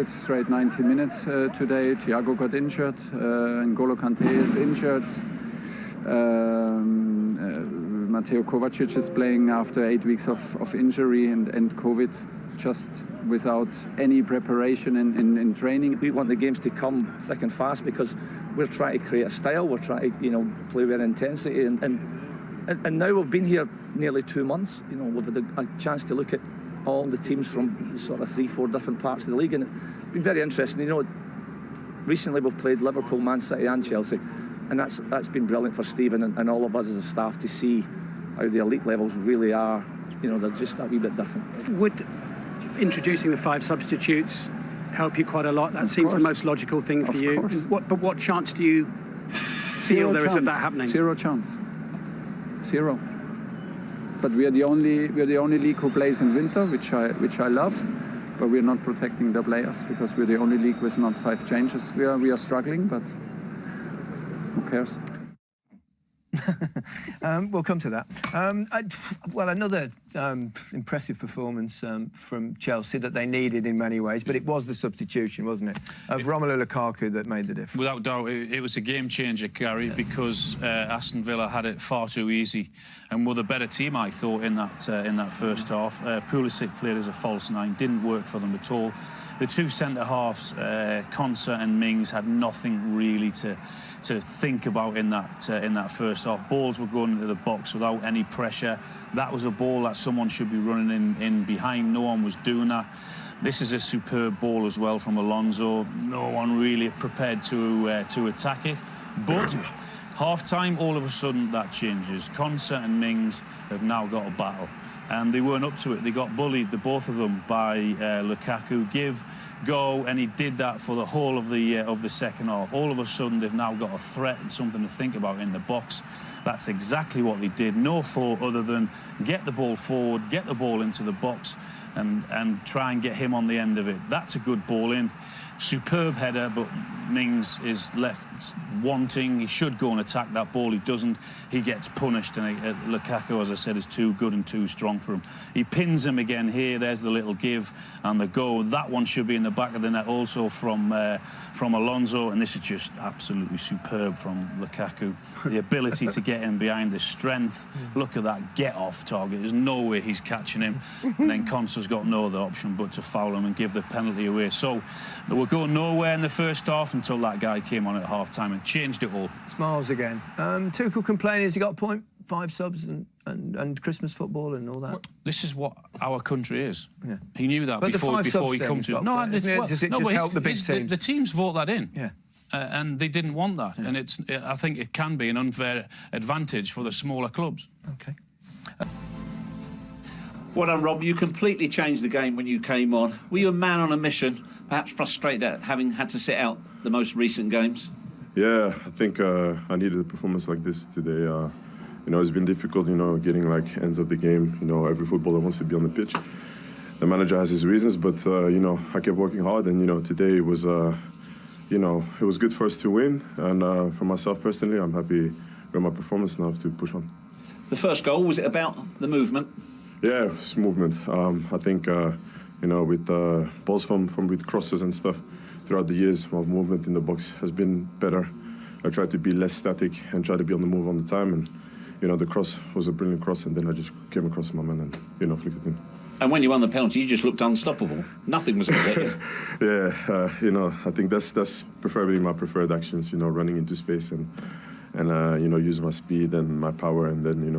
It's straight 90 minutes today. Thiago got injured, N'Golo Kante is injured. Mateo Kovacic is playing after 8 weeks of injury and COVID, just without any preparation in training. We want the games to come thick and fast because we're trying to create a style. We're trying to, play with intensity, and now we've been here nearly 2 months. We've had a chance to look at all the teams from sort of 3-4 different parts of the league, and it's been very interesting. Recently we've played Liverpool, Man City and Chelsea, and that's been brilliant for Stephen and all of us as a staff to see how the elite levels really are. They're just a wee bit different. Would introducing the 5 substitutes help you quite a lot? That seems the most logical thing for you. But what chance do you feel there is of that happening? Zero chance. Zero. But we are the only league who plays in winter, which I love. But we're not protecting the players because we're the only league with not 5 changes. We are struggling, but who cares? We'll come to that. Well, another impressive performance from Chelsea that they needed in many ways, but it was the substitution, wasn't it, of Romelu Lukaku that made the difference? Without doubt, it was a game changer, Gary, because Aston Villa had it far too easy and were the better team, I thought, in that first half. Pulisic played as a false 9, didn't work for them at all. The 2 centre halves, Konsa and Mings, had nothing really to think about in that first half. Balls were going into the box without any pressure. That was a ball that someone should be running in behind. No one was doing that. This is a superb ball as well from Alonso. No one really prepared to attack it. But half-time, all of a sudden, that changes. Konsa and Mings have now got a battle. And they weren't up to it. They got bullied, the both of them, by Lukaku. Give, go, and he did that for the whole of the second half. All of a sudden, they've now got a threat and something to think about in the box. That's exactly what they did. No thought other than get the ball forward, get the ball into the box, and try and get him on the end of it. That's a good ball in. Superb header, but Mings is left wanting. He should go and attack that ball. He doesn't. He gets punished, and Lukaku, as I said, is too good and too strong for him. He pins him again here. There's the little give and the go. That one should be in the back of the net also from Alonso, and this is just absolutely superb from Lukaku. The ability to get in behind, the strength. Look at that get-off target. There's no way he's catching him. And then Konsa's got no other option but to foul him and give the penalty away. So they were going nowhere in the first half until that guy came on at half-time and changed it all. Smiles again. Tuchel complaining, has he got a point? 5 subs and Christmas football and all that. Well, this is what our country is. Yeah. He knew that but before he comes to. No, does it just help the big teams? The teams vote that in. Yeah. And they didn't want that, and I think it can be an unfair advantage for the smaller clubs. Okay. Well done, Rob. You completely changed the game when you came on. Were you a man on a mission, perhaps frustrated at having had to sit out the most recent games? Yeah, I think I needed a performance like this today. It's been difficult, getting ends of the game. Every footballer wants to be on the pitch. The manager has his reasons, but I kept working hard, and today it was, it was good for us to win. And for myself personally, I'm happy with my performance now to push on. The first goal, was it about the movement? Yeah, it's movement. I think with balls with crosses and stuff throughout the years, my movement in the box has been better. I tried to be less static and try to be on the move all the time, and the cross was a brilliant cross, and then I just came across my man and flicked it in. And when you won the penalty, you just looked unstoppable. Nothing was going to get you. Yeah, I think that's preferably my preferred actions. Running into space and using my speed and my power, and then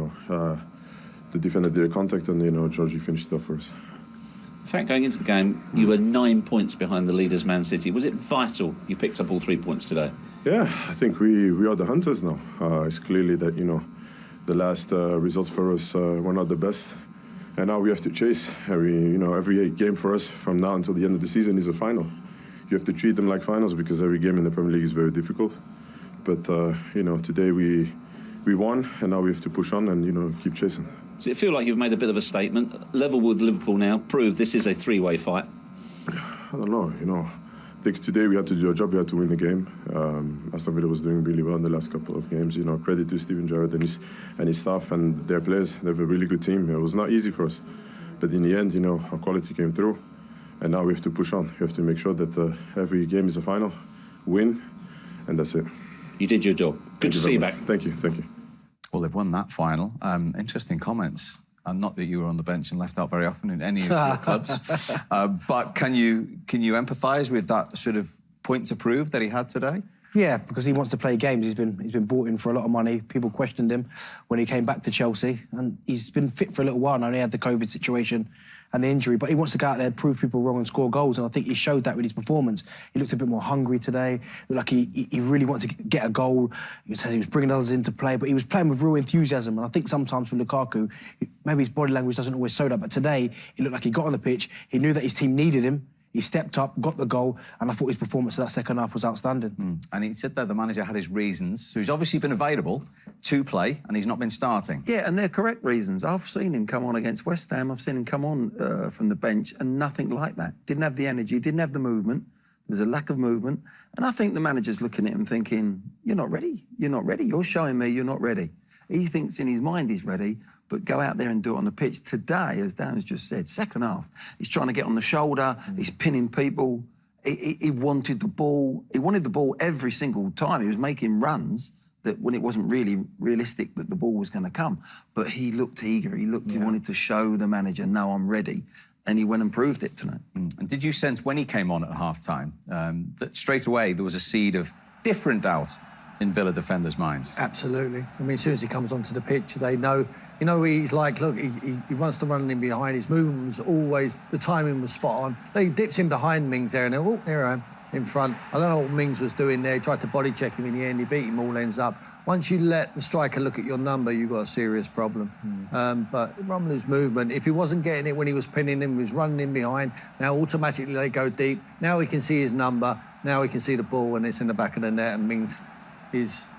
the defender did a contact, and Georgie finished it off for us. In fact, going into the game, you were 9 points behind the leaders, Man City. Was it vital you picked up all 3 points today? Yeah, I think we are the hunters now. It's clearly that the last results for us were not the best, and now we have to chase. Every game for us from now until the end of the season is a final. You have to treat them like finals because every game in the Premier League is very difficult. But today we won, and now we have to push on and keep chasing. Does it feel like you've made a bit of a statement? Level with Liverpool now, prove this is a 3-way fight. I don't know, I think today we had to do our job, we had to win the game. Aston Villa was doing really well in the last couple of games. Credit to Steven Gerrard and his staff and their players. They have a really good team. It was not easy for us. But in the end, our quality came through. And now we have to push on. We have to make sure that every game is a final, win, and that's it. You did your job. Good to see you back. Thank you, thank you. Well, they've won that final. Interesting comments. And not that you were on the bench and left out very often in any of your clubs. But can you empathise with that sort of point to prove that he had today? Yeah, because he wants to play games. He's been bought in for a lot of money. People questioned him when he came back to Chelsea, and he's been fit for a little while now. He had the COVID situation and the injury, but he wants to go out there, prove people wrong and score goals, and I think he showed that with his performance. He looked a bit more hungry today. Looked like he really wanted to get a goal. He said he was bringing others into play, but he was playing with real enthusiasm, and I think sometimes for Lukaku, maybe his body language doesn't always show that, but today, he looked like he got on the pitch, he knew that his team needed him, he stepped up, got the goal, and I thought his performance in that second half was outstanding. And he said that the manager had his reasons, so he's obviously been available to play, and he's not been starting. Yeah, and they're correct reasons. I've seen him come on against West Ham, I've seen him come on from the bench, and nothing like that. Didn't have the energy, didn't have the movement. There was a lack of movement. And I think the manager's looking at him thinking, you're not ready, you're showing me you're not ready. He thinks in his mind he's ready, but go out there and do it on the pitch. Today, as Dan's just said, second half, he's trying to get on the shoulder, he's pinning people. He wanted the ball. He wanted the ball every single time. He was making runs that when it wasn't really realistic that the ball was going to come. But he looked eager. He wanted to show the manager, no, I'm ready. And he went and proved it tonight. And did you sense when he came on at half-time that straight away there was a seed of different doubt in Villa defenders' minds? Absolutely. I mean, as soon as he comes onto the pitch, they know... You know, he's like, look, he wants to run in behind. His movement was always, the timing was spot on. He dips in behind Mings there, and then, oh, there I am, in front. I don't know what Mings was doing there. He tried to body check him in the end. He beat him all ends up. Once you let the striker look at your number, you've got a serious problem. But Romelu's movement, if he wasn't getting it when he was pinning him, he was running in behind. Now automatically they go deep. Now he can see his number. Now he can see the ball when it's in the back of the net, and Mings is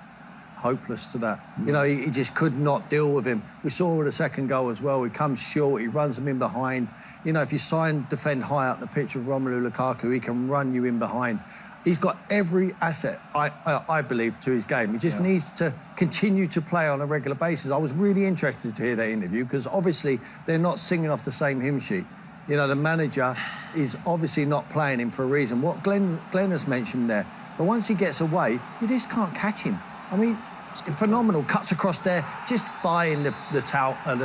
hopeless to that. You know, he just could not deal with him. We saw with the second goal as well. He comes short, he runs them in behind. You know, if you try and defend high up the pitch with Romelu Lukaku, he can run you in behind. He's got every asset, I believe, to his game. He just needs to continue to play on a regular basis. I was really interested to hear that interview because obviously they're not singing off the same hymn sheet. You know, the manager is obviously not playing him for a reason. What Glenn has mentioned there. But once he gets away, you just can't catch him. I mean, it's phenomenal. Cuts across there, just buying the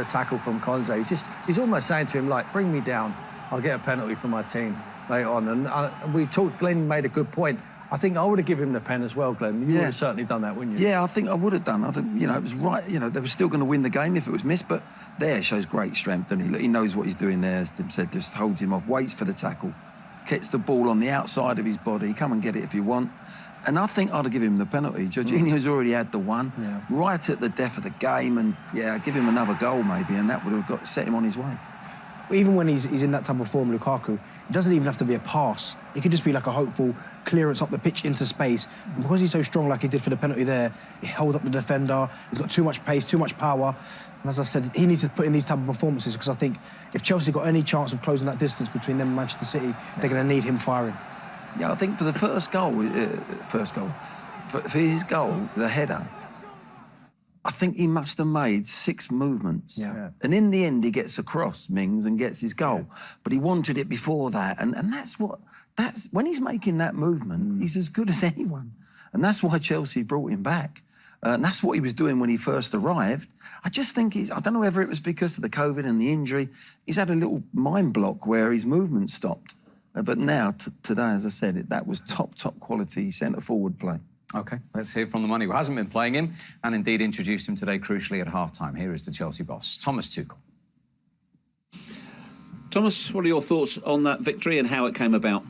tackle from Conze. He's almost saying to him, like, bring me down. I'll get a penalty for my team later on. And we talked, Glenn made a good point. I think I would have given him the pen as well, Glenn. You would have certainly done that, wouldn't you? Yeah, I think I would have done. You know, it was right. You know, they were still going to win the game if it was missed, but there shows great strength, and he knows what he's doing there. As Tim said, just holds him off, waits for the tackle, gets the ball on the outside of his body. Come and get it if you want. And I think I'd have given him the penalty. Jorginho's already had the one, right at the death of the game, and give him another goal maybe, and that would have set him on his way. Even when he's in that type of form, Lukaku, it doesn't even have to be a pass. It could just be like a hopeful clearance up the pitch into space. And because he's so strong like he did for the penalty there, he held up the defender, he's got too much pace, too much power. And as I said, he needs to put in these type of performances because I think if Chelsea got any chance of closing that distance between them and Manchester City, they're going to need him firing. Yeah, I think for the first goal, for his goal, the header, I think he must have made 6 movements. And in the end, he gets across Mings and gets his goal. But he wanted it before that. And that's when he's making that movement, he's as good as anyone. And that's why Chelsea brought him back. And that's what he was doing when he first arrived. I just think I don't know whether it was because of the COVID and the injury, he's had a little mind block where his movement stopped. But now, today, as I said, that was top quality centre-forward play. OK, let's hear from the man who hasn't been playing him and indeed introduced him today crucially at half-time. Here is the Chelsea boss, Tomas Tuchel. Thomas, what are your thoughts on that victory and how it came about?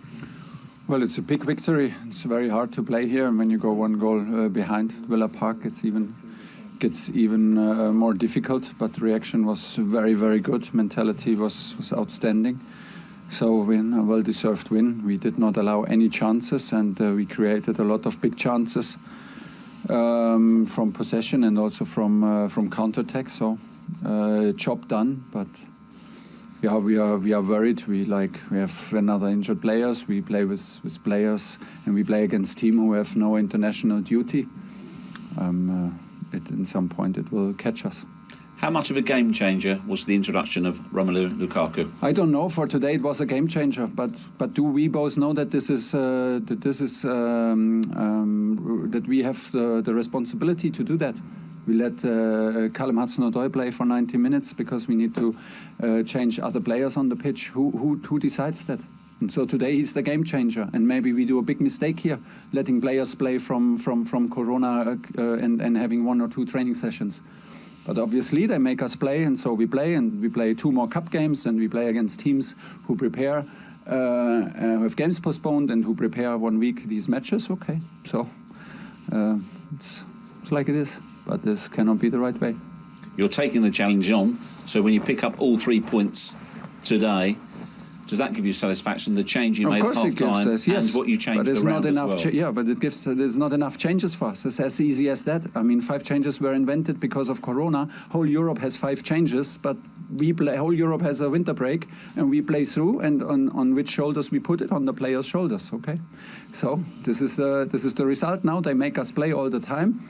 Well, it's a big victory. It's very hard to play here. And when you go 1 goal behind Villa Park, gets even more difficult. But the reaction was very, very good. Mentality was outstanding. So a well-deserved win. We did not allow any chances, and we created a lot of big chances from possession and also from counter-attack. So job done, but we are worried. We have another injured players. We play with players, and we play against teams who have no international duty. In some point, it will catch us. How much of a game changer was the introduction of Romelu Lukaku? I don't know. For today, it was a game changer. But do we both know that that we have the responsibility to do that? We let Callum Hudson-Odoi play for 90 minutes because we need to change other players on the pitch. Who decides that? And so today he's the game changer. And maybe we do a big mistake here, letting players play from Corona and having 1 or 2 training sessions. But obviously they make us play, and so we play, and we play 2 more cup games, and we play against teams who prepare, who have games postponed, and who prepare 1 week these matches. Okay, so it's like it is, but this cannot be the right way. You're taking the challenge on, so when you pick up all 3 points today, does that give you satisfaction? The change you made at half-time and what you changed around as well? Yeah, but there's not enough changes for us. It's as easy as that. I mean, 5 changes were invented because of Corona. Whole Europe has 5 changes, but whole Europe has a winter break, and we play through. And on which shoulders we put it? On the players' shoulders. Okay, so this is the result. Now they make us play all the time,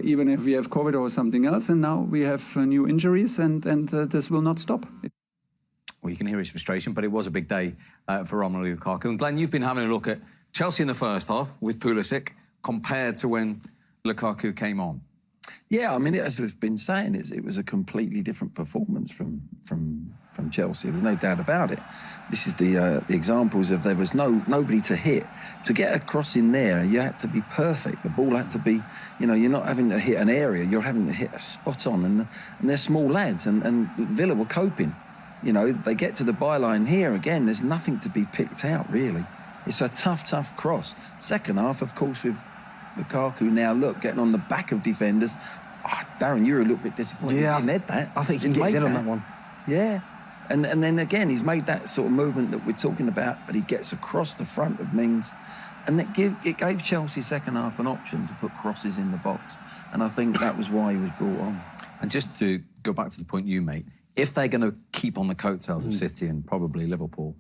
even if we have COVID or something else. And now we have new injuries, and this will not stop. Well, you can hear his frustration, but it was a big day for Romelu Lukaku. And Glenn, you've been having a look at Chelsea in the first half with Pulisic compared to when Lukaku came on. Yeah, I mean, as we've been saying, it was a completely different performance from Chelsea. There's no doubt about it. This is the examples of there was nobody to hit. To get a cross in there, you had to be perfect. The ball had to be, you know, you're not having to hit an area, you're having to hit a spot on. And they're small lads, and Villa were coping. You know, they get to the byline here again, there's nothing to be picked out, really. It's a tough cross. Second half, of course, with Lukaku now, look, getting on the back of defenders. Oh, Darren, you're a little bit disappointed. Yeah, he didn't head that. I think he gets in on that one. Yeah. And then again, he's made that sort of movement that we're talking about, but he gets across the front of Mings. And it gave Chelsea second half an option to put crosses in the box. And I think that was why he was brought on. And just to go back to the point you made, if they're going to keep on the coattails of City and probably Liverpool,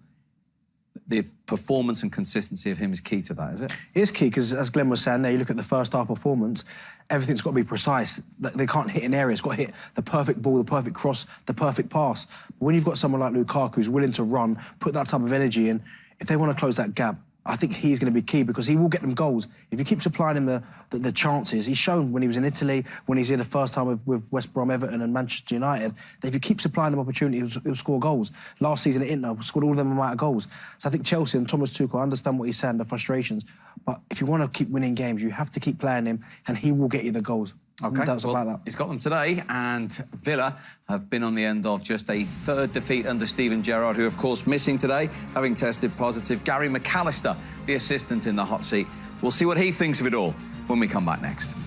the performance and consistency of him is key to that, is it? It is key, because as Glenn was saying there, you look at the first half performance, everything's got to be precise. They can't hit an area. It's got to hit the perfect ball, the perfect cross, the perfect pass. But when you've got someone like Lukaku who's willing to run, put that type of energy in, if they want to close that gap, I think he's going to be key, because he will get them goals. If you keep supplying him the chances, he's shown when he was in Italy, when he's here the first time with West Brom, Everton and Manchester United, that if you keep supplying him opportunities, he'll score goals. Last season at Inter, scored all of them amount of goals. So I think Chelsea and Thomas Tuchel understand what he's saying, the frustrations. But if you want to keep winning games, you have to keep playing him, and he will get you the goals. OK, That's about that. He's got them today, and Villa have been on the end of just a 3rd defeat under Steven Gerrard, who, of course, missing today, having tested positive. Gary McAllister, the assistant in the hot seat. We'll see what he thinks of it all when we come back next.